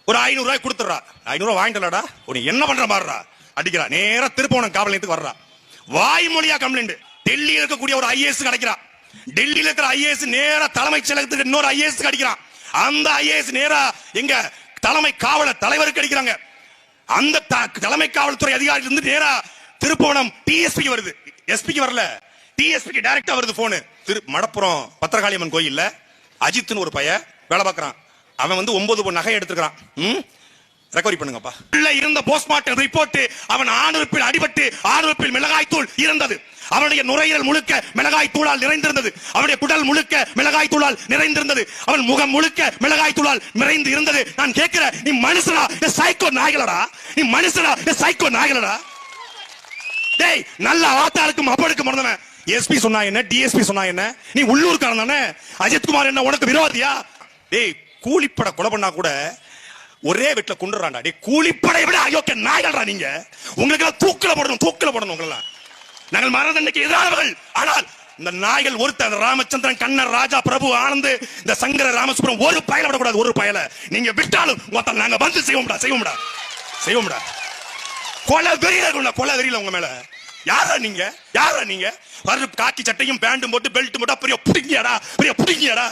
ஒரு 500 ரூபாய் கொடுத்துறா. 500 ரூபாய் வாங்கிட்டலடா, உனி என்ன பண்ற பாருடா அடிக்கிறா. நேரா திருப்போணம் காவல் நிலையத்துக்கு வர்றா. வாய்மொழியா கம்ப்ளைண்ட். டெல்லியில் இருக்கக்கூடிய ஒரு ஐஏஎஸ் கிடைக்கிறா. டெல்லியில் இருக்கிற ஐஏஎஸ் நேரா தலைமைச் செயலகத்துக்கு இன்னொரு ஐஏஎஸ் கிடைக்கிறான். அந்த ஐஏஎஸ் நேரா எங்க தலைமை காவலர் தலைவருக்கு கிடைக்கிறாங்க. அந்த தலைமை காவல்துறை அதிகாரி இருந்து நேரா திருப்போணம் டிஎஸ்பிக்கு வருது. எஸ்பிக்கு வரல, டிஎஸ்பிக்கு டைரக்டா வருது போன். மடப்புறம் பத்திரகாளியம்மன் கோயில்ல அஜித்னு ஒரு பையன் வேலை பார்க்கறான். அவன் வந்து 9 நகை எடுத்துக்கிறான். ரெக்கவரி பண்ணுங்கப்பா. உள்ள இருந்த போஸ்ட்மார்ட்டம் ரிப்போர்ட் அவன் ஆணுறுப்பில் அடிபட்டு ஆணுறுப்பில் மிளகாய் தூள் இருந்தது. அவனுடைய நுரையீரல் முழுக்க மிளகாய் தூளால் நிறைந்திருந்தது. அவனுடைய குடல் முழுக்க மிளகாய் தூளால் நிறைந்திருந்தது. அவன் முகம் முழுக்க மிளகாய் தூளால் நிறைந்து இருந்தது. நான் கேட்கிறேன், நீ மனுஷனா சைக்கோ நாய்களடா? நீ மனுஷனா சைக்கோ நாய்களடா? டேய், நல்ல ஆத்தாளுக்கும் அப்பனுக்கும் மறந்தவன் எஸ்பி சொன்னா என்ன, டிஎஸ்பி சொன்னா என்ன? நீ உள்ளூர்காரன் தானே? அஜித்குமார் என்ன உனக்கு விரோதியா? டேய், கூலிப்பட கொலை பண்ணா கூட ஒரே வீட்டுல கொண்டுறான்டா. டேய், கூலிப்படை விட அயோக்கிய நாய்கள்டா நீங்க. உங்களுக்கு தூக்கில போடணும், தூக்கில போடணும் உங்கள. நாங்கள் மரண தண்டனைக்கு எதிரானவர்கள். ஆனால் இந்த நாய்கள் ஒருத்தர் ராமச்சந்திரன், கண்ணன், ராஜா, பிரபு, ஆனந்த், இந்த சங்கர ராமசுப்ரம் ஒரு பயல விடக்கூடாது. ஒரு பயல நீங்க விட்டாலும் நாங்க வந்து செய்வோம்டா, செய்வோம்டா, செய்வோம்டா. கொலை வெறியில, கொலை வெறியில உங்க மேல. யாரா நீங்க? யாரா நீங்க? காக்கி சட்டையும் பேண்டும் போட்டு பெல்ட் போட்டா பெரிய புடிங்கியாடா, பெரிய புடிங்கியாடா.